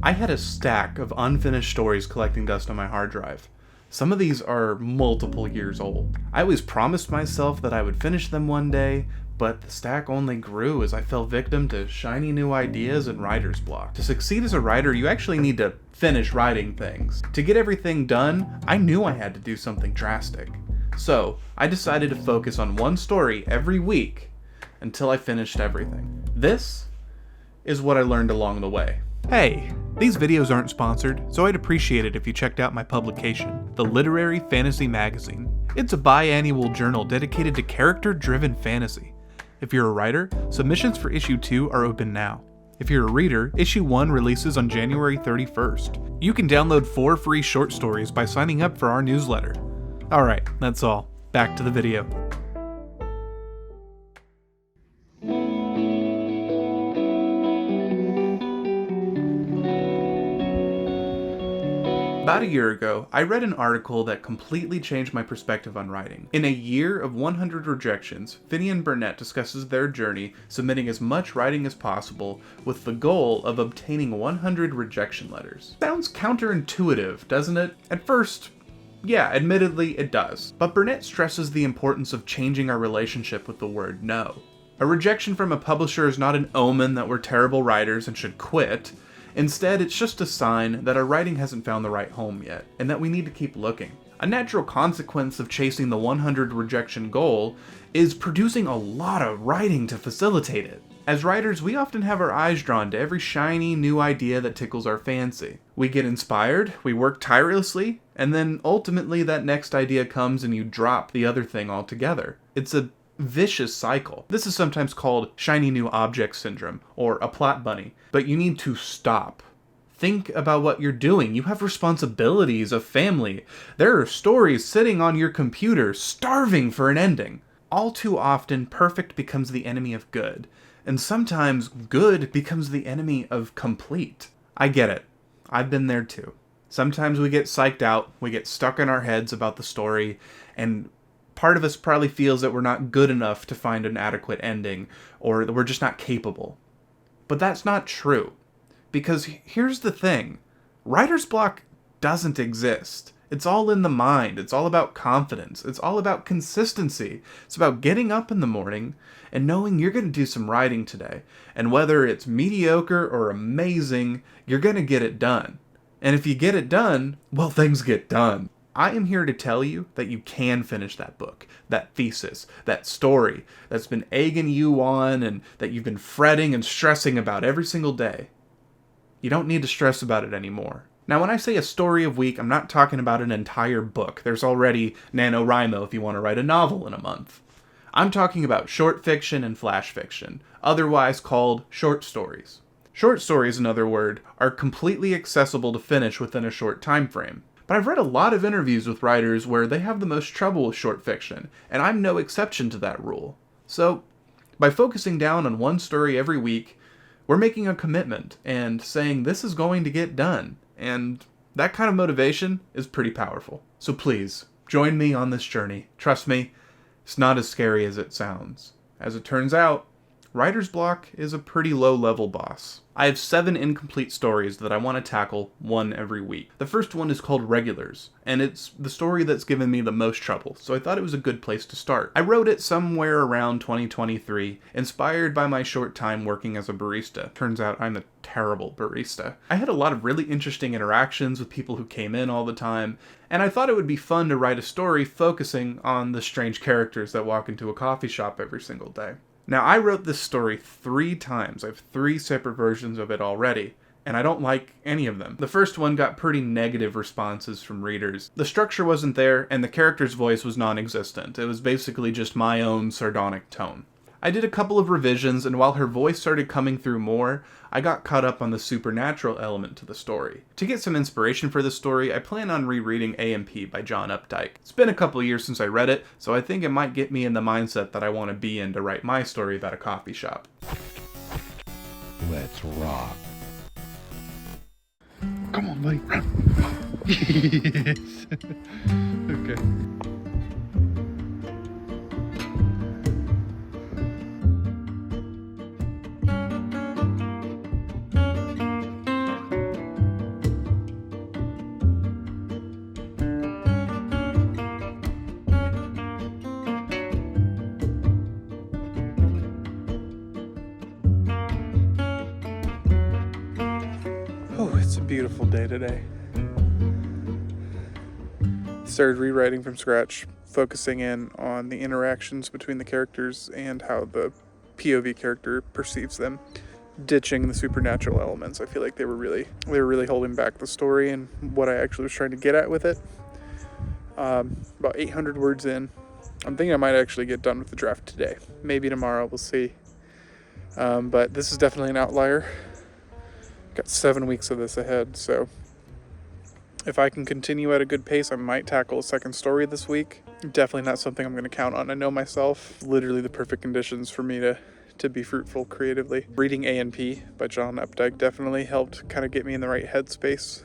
I had a stack of unfinished stories collecting dust on my hard drive. Some of these are multiple years old. I always promised myself that I would finish them one day, but the stack only grew as I fell victim to shiny new ideas and writer's block. To succeed as a writer, you actually need to finish writing things. To get everything done, I knew I had to do something drastic. So, I decided to focus on one story every week until I finished everything. This is what I learned along the way. Hey, these videos aren't sponsored, so I'd appreciate it if you checked out my publication, The Literary Fantasy Magazine. It's a biannual journal dedicated to character-driven fantasy. If you're a writer, submissions for issue 2 are open now. If you're a reader, issue 1 releases on January 31st. You can download 4 free short stories by signing up for our newsletter. Alright, that's all. Back to the video. About a year ago, I read an article that completely changed my perspective on writing. In a year of 100 rejections, Finney and Burnett discusses their journey submitting as much writing as possible with the goal of obtaining 100 rejection letters. Sounds counterintuitive, doesn't it? At first, yeah, admittedly it does. But Burnett stresses the importance of changing our relationship with the word no. A rejection from a publisher is not an omen that we're terrible writers and should quit. Instead, it's just a sign that our writing hasn't found the right home yet, and that we need to keep looking. A natural consequence of chasing the 100 rejection goal is producing a lot of writing to facilitate it. As writers, we often have our eyes drawn to every shiny new idea that tickles our fancy. We get inspired, we work tirelessly, and then ultimately that next idea comes and you drop the other thing altogether. It's a vicious cycle. This is sometimes called shiny new object syndrome, or a plot bunny, but you need to stop. Think about what you're doing. You have responsibilities, a family. There are stories sitting on your computer, starving for an ending. All too often, perfect becomes the enemy of good, and sometimes good becomes the enemy of complete. I get it. I've been there too. Sometimes we get psyched out, we get stuck in our heads about the story, and part of us probably feels that we're not good enough to find an adequate ending, or that we're just not capable. But that's not true. Because here's the thing. Writer's block doesn't exist. It's all in the mind. It's all about confidence. It's all about consistency. It's about getting up in the morning and knowing you're going to do some writing today. And whether it's mediocre or amazing, you're going to get it done. And if you get it done, well, things get done. I am here to tell you that you can finish that book, that thesis, that story that's been egging you on and that you've been fretting and stressing about every single day. You don't need to stress about it anymore. Now, when I say a story a week, I'm not talking about an entire book. There's already NaNoWriMo if you want to write a novel in a month. I'm talking about short fiction and flash fiction, otherwise called short stories. Short stories, in other words, are completely accessible to finish within a short time frame. But I've read a lot of interviews with writers where they have the most trouble with short fiction, and I'm no exception to that rule. So, by focusing down on one story every week, we're making a commitment and saying this is going to get done, and that kind of motivation is pretty powerful. So please, join me on this journey. Trust me, it's not as scary as it sounds. As it turns out, writer's block is a pretty low-level boss. I have 7 incomplete stories that I want to tackle, one every week. The first one is called Regulars, and it's the story that's given me the most trouble, so I thought it was a good place to start. I wrote it somewhere around 2023, inspired by my short time working as a barista. Turns out I'm a terrible barista. I had a lot of really interesting interactions with people who came in all the time, and I thought it would be fun to write a story focusing on the strange characters that walk into a coffee shop every single day. Now, I wrote this story 3 times. I have 3 separate versions of it already, and I don't like any of them. The first one got pretty negative responses from readers. The structure wasn't there, and the character's voice was non-existent. It was basically just my own sardonic tone. I did a couple of revisions, and while her voice started coming through more, I got caught up on the supernatural element to the story. To get some inspiration for this story, I plan on rereading A.M.P. by John Updike. It's been a couple years since I read it, so I think it might get me in the mindset that I want to be in to write my story about a coffee shop. Let's rock. Come on, buddy. Yes. Okay. Oh, it's a beautiful day today. Started rewriting from scratch, focusing in on the interactions between the characters and how the POV character perceives them, ditching the supernatural elements. I feel like they were really holding back the story and what I actually was trying to get at with it. About 800 words in. I'm thinking I might actually get done with the draft today. Maybe tomorrow, we'll see. But this is definitely an outlier. Got 7 weeks of this ahead, so if I can continue at a good pace, I might tackle a second story this week. Definitely not something I'm going to count on. I know myself, literally the perfect conditions for me to be fruitful creatively. Reading A&P by John Updike definitely helped kind of get me in the right headspace,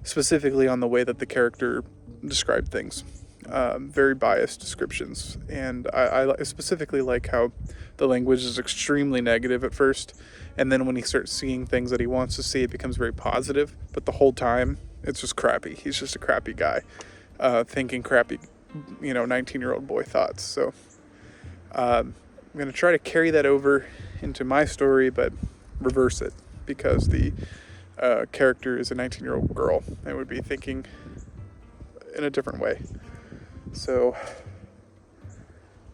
specifically on the way that the character described things. Very biased descriptions, and I specifically like how the language is extremely negative at first, and then when he starts seeing things that he wants to see, it becomes very positive, but the whole time it's just crappy. He's just a crappy guy, thinking crappy, 19-year-old boy thoughts. So I'm going to try to carry that over into my story, but reverse it, because the character is a 19-year-old girl and would be thinking in a different way. So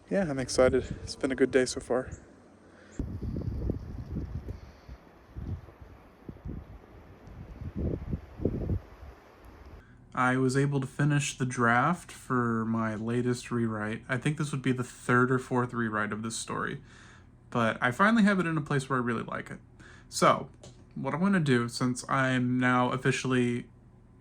yeah, I'm excited. It's been a good day so far. I was able to finish the draft for my latest rewrite. I think this would be the third or fourth rewrite of this story, but I finally have it in a place where I really like it. So what I'm going to do, since I'm now officially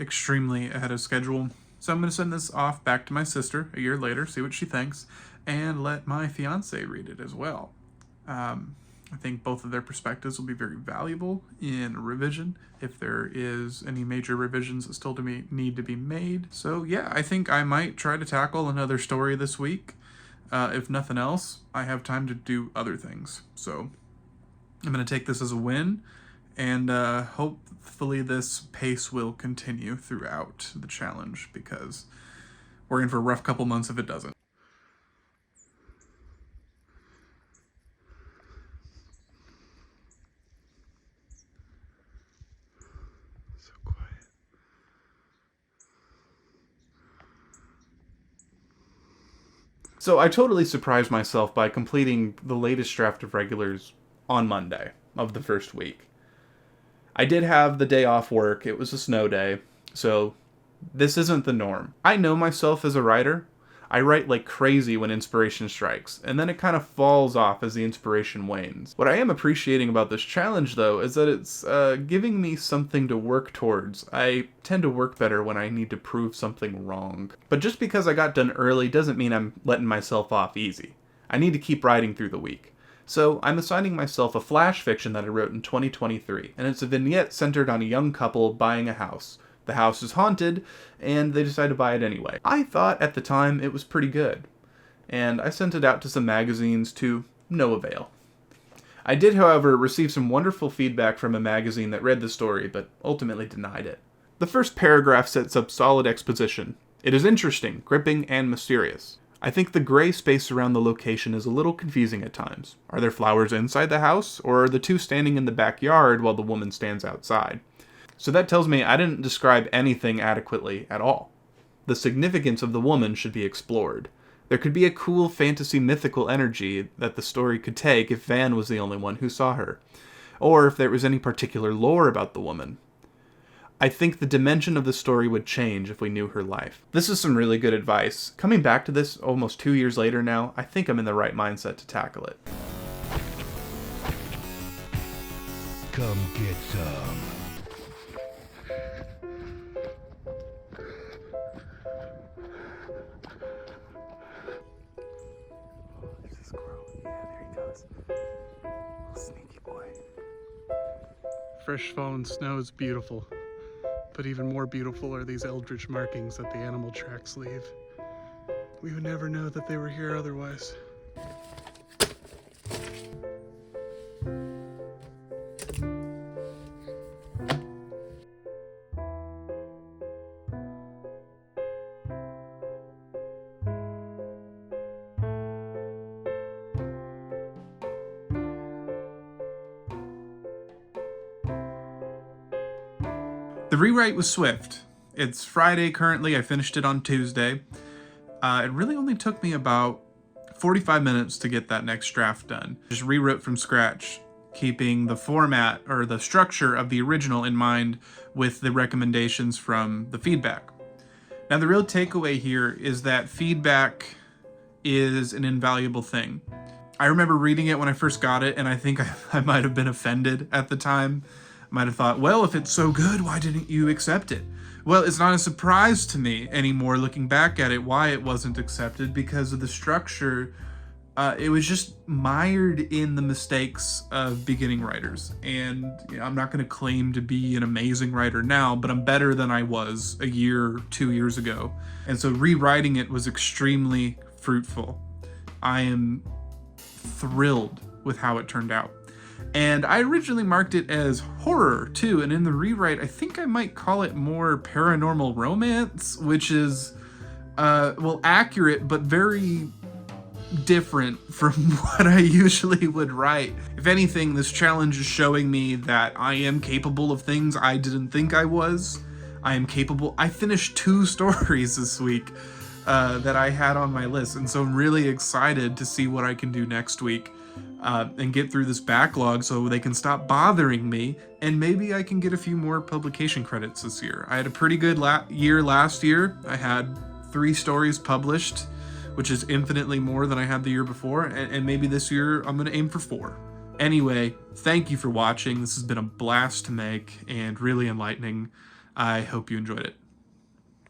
extremely ahead of schedule, so I'm going to send this off back to my sister a year later, see what she thinks, and let my fiance read it as well. I think both of their perspectives will be very valuable in revision, if there is any major revisions that still need to be made. So yeah, I think I might try to tackle another story this week. If nothing else, I have time to do other things. So I'm going to take this as a win, and hopefully this pace will continue throughout the challenge, because we're in for a rough couple months if it doesn't. So quiet. So I totally surprised myself by completing the latest draft of regulars on Monday of the first week. I did have the day off work. It was a snow day, so this isn't the norm. I know myself as a writer. I write like crazy when inspiration strikes, and then it kind of falls off as the inspiration wanes. What I am appreciating about this challenge, though, is that it's giving me something to work towards. I tend to work better when I need to prove something wrong. But just because I got done early doesn't mean I'm letting myself off easy. I need to keep writing through the week. So I'm assigning myself a flash fiction that I wrote in 2023, and it's a vignette centered on a young couple buying a house. The house is haunted, and they decide to buy it anyway. I thought at the time it was pretty good, and I sent it out to some magazines to no avail. I did, however, receive some wonderful feedback from a magazine that read the story, but ultimately denied it. The first paragraph sets up solid exposition. It is interesting, gripping, and mysterious. I think the gray space around the location is a little confusing at times. Are there flowers inside the house, or are the two standing in the backyard while the woman stands outside? So that tells me I didn't describe anything adequately at all. The significance of the woman should be explored. There could be a cool fantasy mythical energy that the story could take if Van was the only one who saw her, or if there was any particular lore about the woman. I think the dimension of the story would change if we knew her life. This is some really good advice. Coming back to this almost 2 years later now, I think I'm in the right mindset to tackle it. Come get some. There's a squirrel. Yeah, there he goes. Little sneaky boy. Fresh fallen snow is beautiful. But even more beautiful are these eldritch markings that the animal tracks leave. We would never know that they were here otherwise. The rewrite was swift. It's Friday currently. I finished it on Tuesday. It really only took me about 45 minutes to get that next draft done. Just rewrote from scratch, keeping the format or the structure of the original in mind with the recommendations from the feedback. Now, the real takeaway here is that feedback is an invaluable thing. I remember reading it when I first got it, and I think I might have been offended at the time. I might have thought, well, if it's so good, why didn't you accept it? Well, it's not a surprise to me anymore looking back at it why it wasn't accepted, because of the structure. It was just mired in the mistakes of beginning writers. And I'm not going to claim to be an amazing writer now, but I'm better than I was a year, 2 years ago. And so rewriting it was extremely fruitful. I am thrilled with how it turned out. And I originally marked it as horror too, and in the rewrite I think I might call it more paranormal romance, which is accurate but very different from what I usually would write. If anything, this challenge is showing me that I am capable of things I didn't think I was. I am capable. I finished 2 stories this week that I had on my list, and so I'm really excited to see what I can do next week and get through this backlog so they can stop bothering me, and maybe I can get a few more publication credits this year. I had a pretty good year last year. I had 3 stories published, which is infinitely more than I had the year before, and maybe this year I'm going to aim for 4. Anyway, thank you for watching. This has been a blast to make and really enlightening. I hope you enjoyed it.